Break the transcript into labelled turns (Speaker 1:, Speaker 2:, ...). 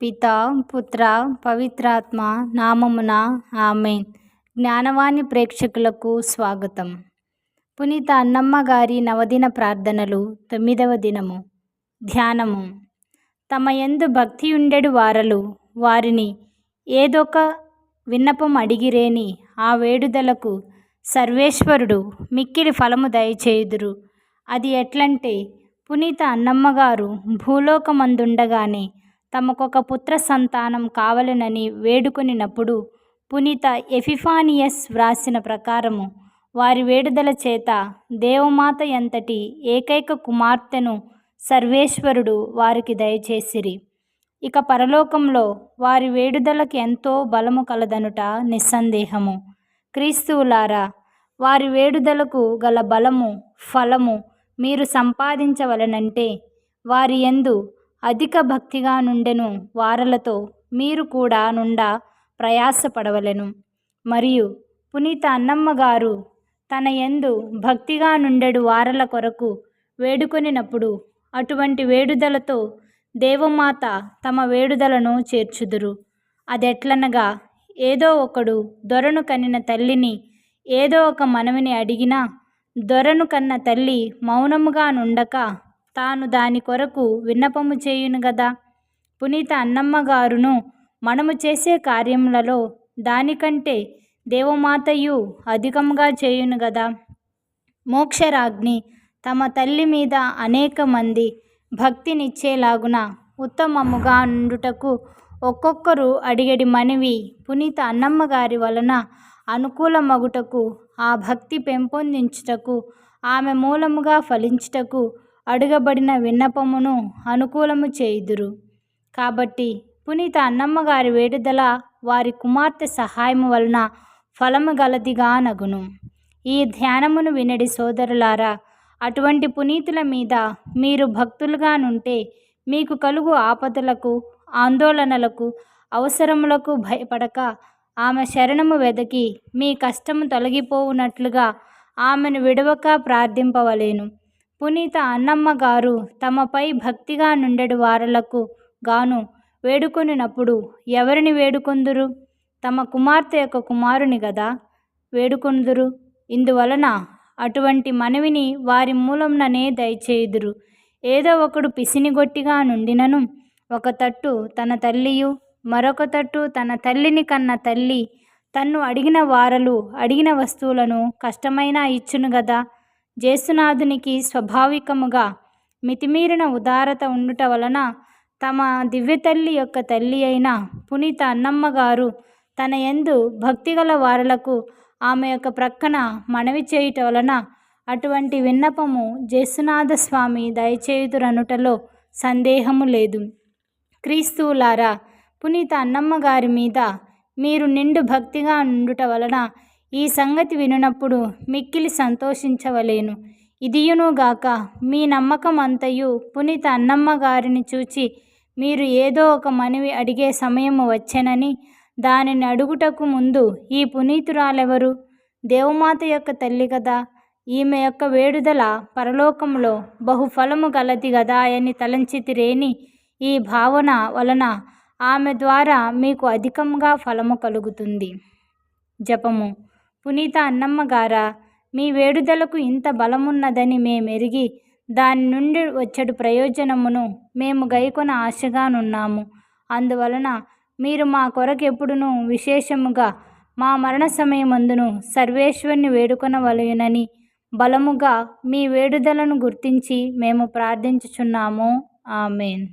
Speaker 1: పితా పుత్ర పవిత్రాత్మ నామమున ఆమేన్. జ్ఞానవాణి ప్రేక్షకులకు స్వాగతం. పునీత అన్నమ్మ గారి నవదిన ప్రార్థనలు 9వ దినము. ధ్యానము. తమ యందు భక్తియుండెడు వారలు వారిని ఏదొక విన్నపం అడిగిరేని ఆ వేడుదలకు సర్వేశ్వరుడు మిక్కిలి ఫలము దయచేయుదురు. అది ఎట్లంటే, పునీత అన్నమ్మగారు భూలోకమందుండగానే తమకొక పుత్ర సంతానం కావలెనని వేడుకొనినప్పుడు పునీత ఎపిఫానియస్ వ్రాసిన ప్రకారము వారి వేడుదల చేత దేవమాత ఎంతటి ఏకైక కుమార్తెను సర్వేశ్వరుడు వారికి దయచేసిరి. ఇక పరలోకంలో వారి వేడుదలకు ఎంతో బలము కలదనుట నిస్సందేహము. క్రీస్తువులారా, వారి వేడుదలకు గల బలము ఫలము మీరు సంపాదించవలనంటే వారి యందు అధిక భక్తిగా నుండెను వారలతో మీరు కూడా నుండా ప్రయాసపడవలెను. మరియు పునీత అన్నమ్మగారు తన యందు భక్తిగా నుండెడు వారల కొరకు వేడుకొనినప్పుడు అటువంటి వేడుదలతో దేవమాత తమ వేడుదలను చేర్చుదురు. అదెట్లనగా, ఏదో ఒకడు దొరను కనిన తల్లిని ఏదో ఒక మనవిని అడిగినా దొరను కన్న తల్లి మౌనముగా నుండక తాను దాని కొరకు విన్నపము చేయును గదా. పునీత అన్నమ్మగారును మనము చేసే కార్యములలో దానికంటే దేవమాతయు అధికముగా చేయును గదా. మోక్షరాజ్ఞి తమ తల్లి మీద అనేక మంది భక్తినిచ్చేలాగున ఉత్తమముగా నుండుటకు ఒక్కొక్కరు అడిగడి మనవి పునీత అన్నమ్మగారి వలన అనుకూలమగుటకు, ఆ భక్తి పెంపొందించుటకు, ఆమె మూలముగా ఫలించుటకు అడుగబడిన విన్నపమును అనుకూలము చేయుదురు. కాబట్టి పునీత అన్నమ్మగారి వేడుదల వారి కుమార్తె సహాయము వలన ఫలము గలదిగా నగును. ఈ ధ్యానమును వినడి సోదరులారా, అటువంటి పునీతుల మీద మీరు భక్తులుగా నుంటే మీకు కలుగు ఆపదలకు, ఆందోళనలకు, అవసరములకు భయపడక ఆమె శరణము వెదకి మీ కష్టము తొలగిపోవునట్లుగా ఆమెను విడవక ప్రార్థింపవలెను. పునీత అన్నమ్మగారు తమపై భక్తిగా నుండెడు వారలకు గాను వేడుకొనినప్పుడు ఎవరిని వేడుకొందురు? తమ కుమార్తె యొక్క కుమారుని గదా వేడుకొందురు. ఇందువలన అటువంటి మనవిని వారి మూలంననే దయచేయుదురు. ఏదో ఒకడు పిసినిగొట్టిగా నుండినను ఒక తట్టు తన తల్లియు, మరొక తట్టు తన తల్లిని కన్న తల్లి తన్ను అడిగిన వారలు అడిగిన వస్తువులను కష్టమైనా ఇచ్చును గదా. జేసునాథునికి స్వాభావికముగా మితిమీరిన ఉదారత ఉండుట వలన తమ దివ్యతల్లి యొక్క తల్లి అయిన పునీత అన్నమ్మగారు తన యందు భక్తిగల వారలకు ఆమె యొక్క ప్రక్కన మనవి చేయుట వలన అటువంటి విన్నపము జేసునాథ స్వామి దయచేయుదురనుటలో సందేహము లేదు. క్రీస్తువులారా, పునీత అన్నమ్మగారి మీద మీరు నిండు భక్తిగా నుండుట వలన ఈ సంగతి వినునప్పుడు మిక్కిలి సంతోషించవలేను. ఇదియునుగాక మీ నమ్మకం అంతయు పునీత అన్నమ్మగారిని చూచి మీరు ఏదో ఒక మనవి అడిగే సమయము వచ్చెనని, దానిని అడుగుటకు ముందు ఈ పునీతురాలెవరు? దేవమాత యొక్క తల్లి గదా. ఈమె యొక్క వేడుదల పరలోకములో బహుఫలము గలది గదాయని తలంచితిరేని ఈ భావన వలన ఆమె ద్వారా మీకు అధికంగా ఫలము కలుగుతుంది. జపము. పునీత అన్నమ్మగారా, మీ వేడుదలకు ఇంత బలమున్నదని మేమెరిగి దాని నుండి వచ్చెడు ప్రయోజనమును మేము గైకొన ఆశగానున్నాము. అందువలన మీరు మా కొరకెప్పుడునూ విశేషముగా మా మరణ సమయమందును సర్వేశ్వరుని వేడుకొనవలెనని బలముగా మీ వేడుదలను గుర్తించి మేము ప్రార్థించుచున్నాము. ఆమేన్.